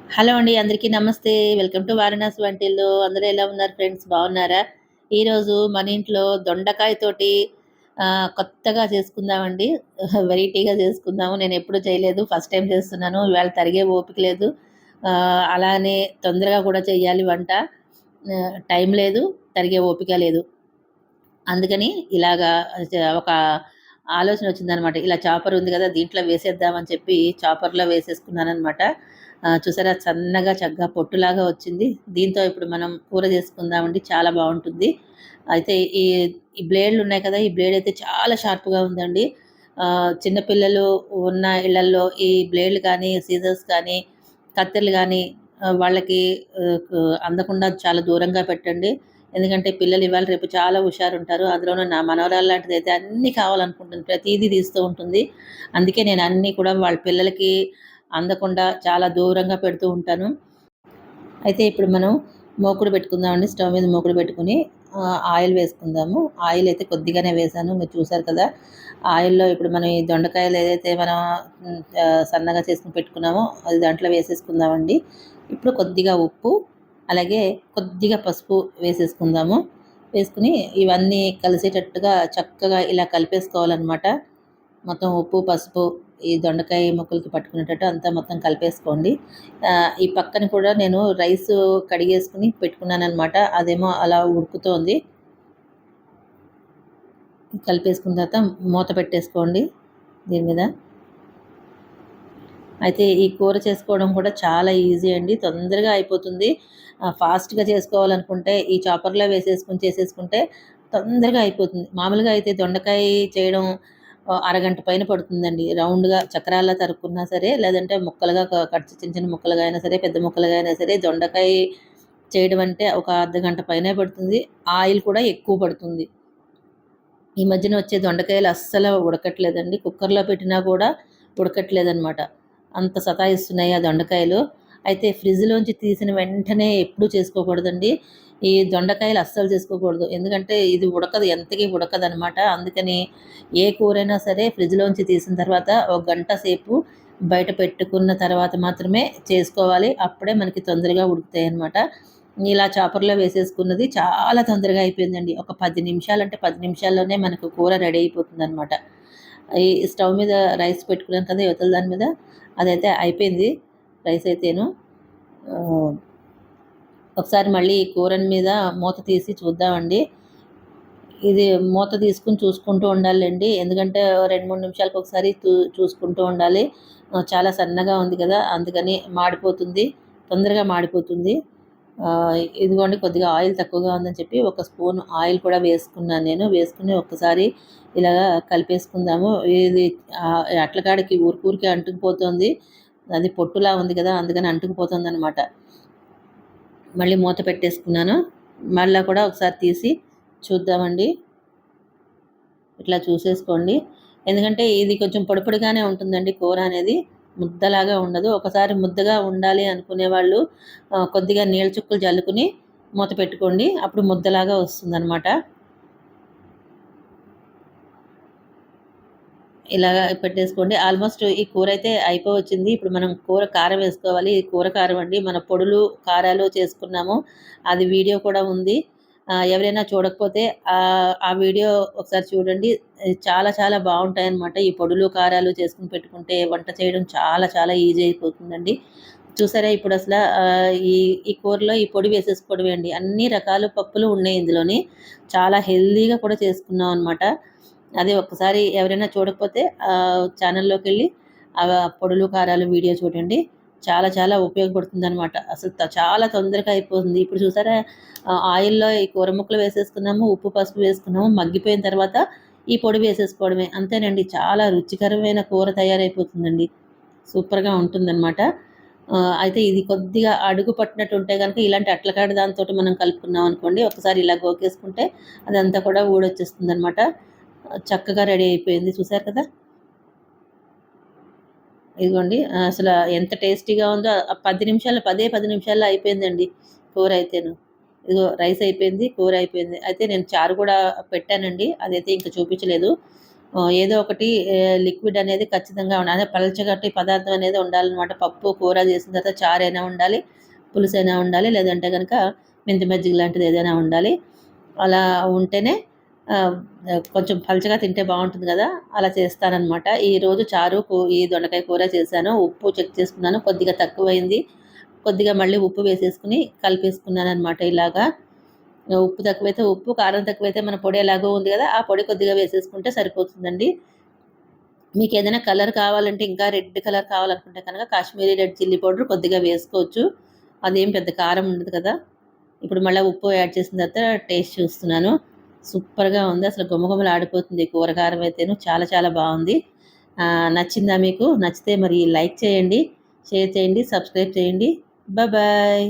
Hello అండి. అందరికీ నమస్తే. వెల్కమ్ టు వారణాసి వంటిల్లు. అందరూ ఎలా ఉన్నారు ఫ్రెండ్స్? బాగున్నారా? ఈరోజు మన ఇంట్లో దొండకాయ తోటి కొత్తగా చేసుకుందామండి. వెరైటీగా చేసుకుందాము. నేనెప్పుడు చేయలేదు. ఫస్ట్ టైమ్ చేస్తున్నాను. ఇవాళ తరిగే ఓపిక లేదు. అలానే తొందరగా కూడా చేయాలి వంట. టైం లేదు. తరిగే ఓపిక లేదు. అందుకని ఇలాగా ఒక ఆలోచన వచ్చిందనమాట. ఇలా చాపర్ ఉంది గదా! దీంట్లో వేసేద్దామని చెప్పి చాపర్‌లో వేసేసుకున్నాననమాట. చూసారా సన్నగా చక్కగా పొట్టులాగా వచ్చింది. దీంతో ఇప్పుడు మనం కూర చేసుకుందామండి. చాలా బావుంటుంది. అయితే ఈ బ్లేడ్లున్నాయి కదా! ఈ బ్లేడ్ అయితే చాలా షార్ప్‌గా ఉందండి. చిన్న పిల్లలు ఉన్న ఇళ్లల్లో ఈ బ్లేడ్లు కానీ, సీజర్స్ కానీ, కత్తెరలు గానీ వాళ్ళకి అందకుండా చాలా దూరంగా పెట్టండి. ఎందుకంటే పిల్లలు ఇవాళ రేపు చాలా హుషారుంటారు. అందులోనూ నా మనవరాలు లాంటిదైతే అన్నీ కావాలనుకుంటుంది. ప్రతీదీ తీస్తూ ఉంటుంది. అందుకే నేను అన్నీ కూడా వాళ్ళ పిల్లలకి అందకుండా చాలా దూరంగా పెడుతూ ఉంటాను. అయితే ఇప్పుడు మనం మూకుడు పెట్టుకుందామండి. స్టవ్ మీద మూకుడు పెట్టుకొని ఆయిల్ వేసుకుందాము. ఆయిల్ అయితే కొద్దిగానే వేశాను. మీరు చూసారు కదా! ఆయిల్‌లో ఇప్పుడు మనం ఈ దొండకాయలు ఏదైతే మనం సన్నగా చేసుకొని పెట్టుకున్నామో అది దాంట్లో వేసేసుకుందామండి. ఇప్పుడు కొద్దిగా ఉప్పు, అలాగే కొద్దిగా పసుపు వేసేసుకుందాము. వేసుకొని ఇవన్నీ కలిసేటట్టుగా చక్కగా ఇలా కలిపేసుకోవాలనమాట. మొత్తం ఉప్పు, పసుపు ఈ దొండకాయ ముక్కలకి పట్టుకునేటట్టు అంతా మొత్తం కలిపేసుకోండి. ఈ పక్కన కూడా నేను రైసు కడిగేసుకొని పెట్టుకున్నాననమాట. అదేమో అలా ఉడుకుతోంది. కలిపేసుకున్న తర్వాత మూత పెట్టేసుకోండి దీని మీద. అయితే ఈ కూర చేసుకోవడం కూడా చాలా ఈజీ అండి. తొందరగా అయిపోతుంది. ఫాస్ట్‌గా చేసుకోవాలనుకుంటే ఈ చాపర్‌లో వేసేసుకొని చేసేసుకుంటే తొందరగా అయిపోతుంది. మామూలుగా అయితే దొండకాయ చేయడం అరగంట పైన పడుతుందండి. రౌండ్‌గా చక్రాల్లా తరుక్కున్నా సరే, లేదంటే ముక్కలుగా కట్ చిన్న చిన్న ముక్కలుగా అయినా సరే, పెద్ద ముక్కలుగా అయినా సరే దొండకాయ చేయడం అంటే ఒక అర్ధగంట పైనే పడుతుంది. ఆయిల్ కూడా ఎక్కువ పడుతుంది. ఈ మధ్యన వచ్చే దొండకాయలు అస్సలు ఉడకట్లేదండి. కుక్కర్‌లో పెట్టినా కూడా ఉడకట్లేదనమాట. అంత సతాయిస్తున్నాయి ఆ దొండకాయలు. అయితే ఫ్రిడ్జ్‌లోంచి తీసిన వెంటనే ఎప్పుడూ చేసుకోకూడదండి. ఈ దొండకాయలు అస్సలు చేసుకోకూడదు. ఎందుకంటే ఇది ఉడకదు, ఎంతకి ఉడకదనమాట. అందుకని ఏ కూరైనా సరే ఫ్రిడ్జ్‌లోంచి తీసిన తర్వాత ఒక గంట సేపు బయట పెట్టుకున్న తర్వాత మాత్రమే చేసుకోవాలి. అప్పుడే మనకి తొందరగా ఉడుకుతాయనమాట. ఇలా చాపర్‌లో వేసేసుకున్నది చాలా తొందరగా అయిపోయిందండి. ఒక 10 నిమిషాలంటే 10 నిమిషాల్లోనే మనకు కూర రెడీ అయిపోతుందనమాట. ఈ స్టవ్ మీద రైస్ పెట్టుకున్నాను కదా! ఇవతల దాని మీద అదైతే అయిపోయింది రైస్ అయితేను. ఆహ్, ఒకసారి మళ్ళీ ఈ కూరని మీద మూత తీసి చూద్దామండి. ఇది మూత తీసుకొని చూసుకుంటూ ఉండాలండి. ఎందుకంటే 2, 3 నిమిషాలకు ఒకసారి చూసుకుంటూ ఉండాలి. చాలా సన్నగా ఉంది కదా! అందుకని మాడిపోతుంది. తొందరగా మాడిపోతుంది. ఇదిగోండి కొద్దిగా ఆయిల్ తక్కువగా ఉందని చెప్పి ఒక స్పూన్ ఆయిల్ కూడా వేసుకున్నాను నేను. వేసుకొని ఒక్కసారి ఇలాగా కలిపేసుకుందాము. ఇది అట్లకాడకి ఊరికే అంటుకుపోతుంది. అది పొట్టులా ఉంది కదా! అందుకని అంటుకుపోతుందనమాట. మళ్ళీ మూత పెట్టేసుకున్నాను. మళ్ళా కూడా ఒకసారి తీసి చూద్దామండి. ఇట్లా చూసేసుకోండి. ఎందుకంటే ఇది కొంచెం పొడి పొడిగానే ఉంటుందండి కూర అనేది. ముద్దలాగా ఉండదు. ఒకసారి ముద్దగా ఉండాలి అనుకునేవాళ్ళు కొద్దిగా నీళ్ళ చుక్కలు జల్లుకొని మూత పెట్టుకోండి. అప్పుడు ముద్దలాగా వస్తుందనమాట. ఇలాగ పెట్టేసుకోండి. ఆల్మోస్ట్ ఈ కూరైతే అయిపోవచ్చింది. ఇప్పుడు మనం కూర కారం వేసుకోవాలి. ఇది కూర కారం అండి. మన పొడులు, కారాలు చేసుకున్నాము. అది వీడియో కూడా ఉంది. ఎవరైనా చూడకపోతే ఆ వీడియో ఒకసారి చూడండి. చాలా చాలా బావుంటాయనమాట. ఈ పొడులు, కారాలు చేసుకొని పెట్టుకుంటే వంట చేయడం చాలా చాలా ఈజీ అయిపోతుందండి. చూసారా ఇప్పుడసల ఈ ఈ కూరలో ఈ పొడి వేసేసుకోవడమే అండి. అన్ని రకాల పప్పులు ఉన్నాయి ఇందులోని. చాలా హెల్తీగా కూడా చేసుకున్నాం అనమాట. అదే ఒక్కసారి ఎవరైనా చూడకపోతే ఛానల్లోకెళ్ళి పొడులు, కారాలు వీడియో చూడండి. చాలా చాలా ఉపయోగపడుతుందనమాట. అసలు చాలా తొందరగా అయిపోతుంది. ఇప్పుడు చూసారా ఆయిల్‌లో ఈ కూర ముక్కలు వేసేసుకున్నాము, ఉప్పు, పసుపు వేసుకున్నాము. మగ్గిపోయిన తర్వాత ఈ పొడి వేసేసుకోవడమే. అంతేనండి చాలా రుచికరమైన కూర తయారైపోతుందండి. సూపర్‌గా ఉంటుందనమాట. అయితే ఇది కొద్దిగా అడుగు పట్టినట్టు ఉంటే గనక ఇలాంటి అట్లకాడ దానితోటి మనం కలుపుకున్నాం అనుకోండి. ఒకసారి ఇలా గోకేసుకుంటే అదంతా కూడా ఊడొచ్చేస్తుందనమాట. చక్కగా రెడీ అయిపోయింది. చూసారు కదా! ఇదిగోండి అసల ఎంత టేస్టీగా ఉందో 10 నిమిషాల్లో 10 నిమిషాల్లో అయిపోయిందండి కూర అయితేను. ఇదిగో రైస్ అయిపోయింది, కూర అయిపోయింది. అయితే నేను చారు కూడా పెట్టానండి. అదైతే ఇంక చూపించలేదు. ఏదో ఒకటి లిక్విడ్ అనేది ఖచ్చితంగా ఉండాలి. అదే పలచగట్టి పదార్థం అనేది ఉండాలన్నమాట. పప్పు, కూర చేసిన తర్వాత చారైనా ఉండాలి, పులుసైనా ఉండాలి, లేదంటే కనుక మెంతి మజ్జిగ లాంటిది ఏదైనా ఉండాలి. అలా ఉంటేనే కొంచెం పలచగా తింటే బాగుంటుంది కదా, అలా చేస్తానన్నమాట. ఈరోజు చారు ఈ దొండకాయ కూర చేశాను. ఉప్పు చెక్ చేసుకున్నాను, కొద్దిగా తక్కువైంది. కొద్దిగా మళ్ళీ ఉప్పు వేసేసుకుని కలిపేసుకున్నాను అనమాట. ఇలాగా ఉప్పు తక్కువైతే ఉప్పు, కారం తక్కువైతే మన పొడి ఎలాగో ఉంది కదా, ఆ పొడి కొద్దిగా వేసేసుకుంటే సరిపోతుందండి. మీకు ఏదైనా కలర్ కావాలంటే, ఇంకా రెడ్ కలర్ కావాలనుకుంటే కనుక కాశ్మీరీ రెడ్ చిల్లీ పౌడర్ కొద్దిగా వేసుకోవచ్చు. అదేం పెద్ద కారం ఉండదు కదా. ఇప్పుడు మళ్ళీ ఉప్పు యాడ్ చేసిన తర్వాత టేస్ట్ చూస్తున్నాను. సూపర్గా ఉంది, అసలు గుమగుమలు ఆడిపోతుంది కూర కారం అయితేను. చాలా చాలా బాగుంది. నచ్చిందా మీకు? నచ్చితే మరి లైక్ చేయండి, షేర్ చేయండి, సబ్స్క్రైబ్ చేయండి. బాయ్.